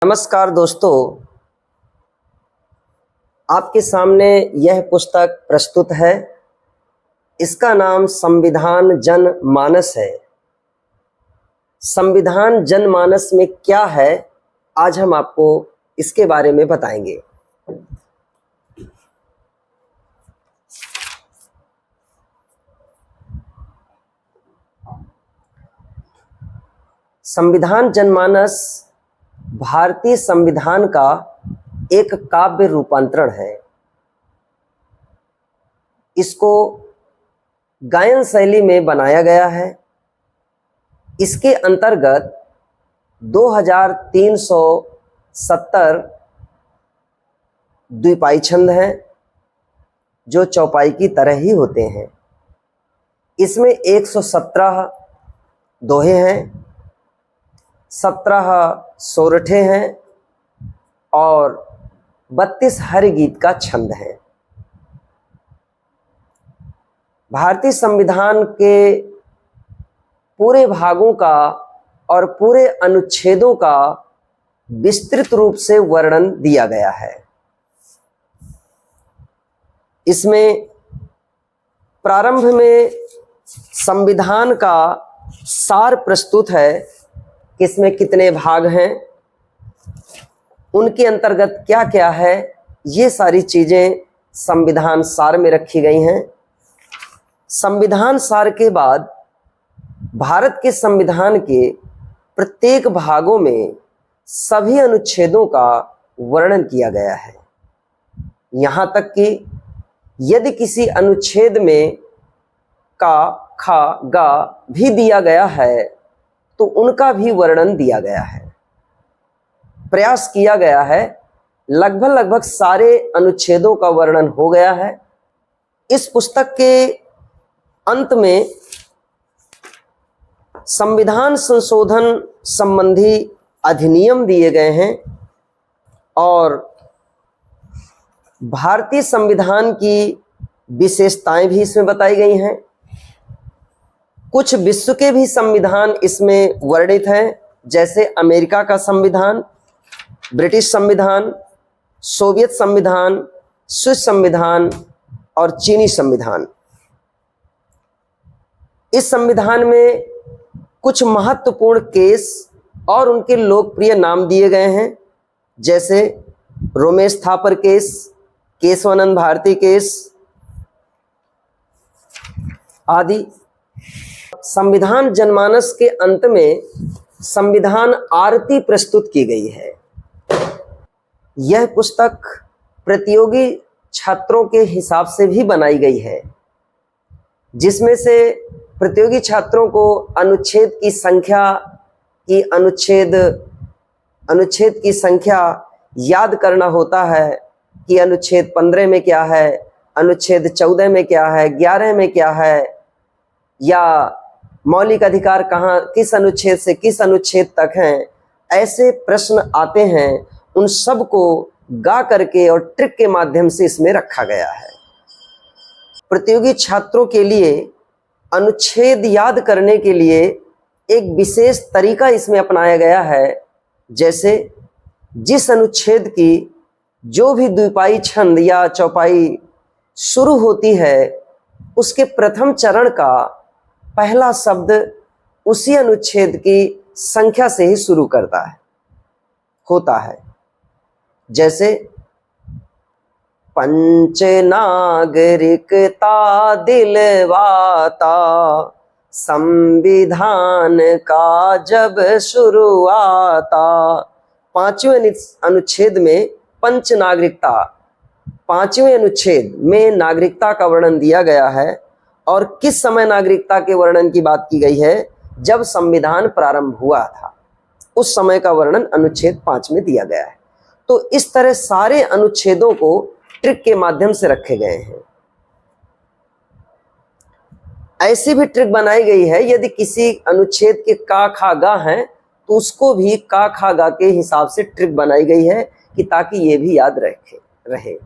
नमस्कार दोस्तों, आपके सामने यह पुस्तक प्रस्तुत है। इसका नाम संविधान जनमानस है। संविधान जनमानस में क्या है, आज हम आपको इसके बारे में बताएंगे। संविधान जनमानस भारतीय संविधान का एक काव्य रूपांतरण है। इसको गायन शैली में बनाया गया है। इसके अंतर्गत 2370 द्विपाई छंद हैं, जो चौपाई की तरह ही होते हैं। इसमें 117 दोहे हैं, 17 सोरठे हैं और 32 हरि गीत का छंद है। भारतीय संविधान के पूरे भागों का और पूरे अनुच्छेदों का विस्तृत रूप से वर्णन दिया गया है। इसमें प्रारंभ में संविधान का सार प्रस्तुत है, इसमें कितने भाग हैं, उनके अंतर्गत क्या क्या है, ये सारी चीजें संविधान सार में रखी गई हैं। संविधान सार के बाद भारत के संविधान के प्रत्येक भागों में सभी अनुच्छेदों का वर्णन किया गया है। यहाँ तक कि यदि किसी अनुच्छेद में का, खा, गा भी दिया गया है तो उनका भी वर्णन दिया गया है। प्रयास किया गया है, लगभग सारे अनुच्छेदों का वर्णन हो गया है। इस पुस्तक के अंत में संविधान संशोधन संबंधी अधिनियम दिए गए हैं और भारतीय संविधान की विशेषताएं भी इसमें बताई गई हैं। कुछ विश्व के भी संविधान इसमें वर्णित हैं, जैसे अमेरिका का संविधान, ब्रिटिश संविधान, सोवियत संविधान, स्विस संविधान और चीनी संविधान। इस संविधान में कुछ महत्वपूर्ण केस और उनके लोकप्रिय नाम दिए गए हैं, जैसे रोमेश थापर केस, केशवानंद भारती केस आदि। संविधान जनमानस के अंत में संविधान आरती प्रस्तुत की गई है। यह पुस्तक प्रतियोगी छात्रों के हिसाब से भी बनाई गई है, जिसमें से प्रतियोगी छात्रों को अनुच्छेद की संख्या याद करना होता है कि अनुच्छेद 15 में क्या है, अनुच्छेद 14 में क्या है, 11 में क्या है, या मौलिक अधिकार कहाँ, किस अनुच्छेद से किस अनुच्छेद तक हैं। ऐसे प्रश्न आते हैं, उन सब को गा करके और ट्रिक के माध्यम से इसमें रखा गया है। प्रतियोगी छात्रों के लिए अनुच्छेद याद करने के लिए एक विशेष तरीका इसमें अपनाया गया है, जैसे जिस अनुच्छेद की जो भी द्विपाई छंद या चौपाई शुरू होती है, उसके प्रथम चरण का पहला शब्द उसी अनुच्छेद की संख्या से ही शुरू होता है। जैसे पंच नागरिकता दिलवाता संविधान का जब शुरुआता। 5वें अनुच्छेद में पंच नागरिकता, 5वें अनुच्छेद में नागरिकता का वर्णन दिया गया है। और किस समय नागरिकता के वर्णन की बात की गई है? जब संविधान प्रारंभ हुआ था, उस समय का वर्णन अनुच्छेद 5 में दिया गया है। तो इस तरह सारे अनुच्छेदों को ट्रिक के माध्यम से रखे गए हैं। ऐसी भी ट्रिक बनाई गई है, यदि किसी अनुच्छेद के का, खा, गा हैं तो उसको भी का, खा, गा के हिसाब से ट्रिक बनाई गई है कि ताकि ये भी याद रहे।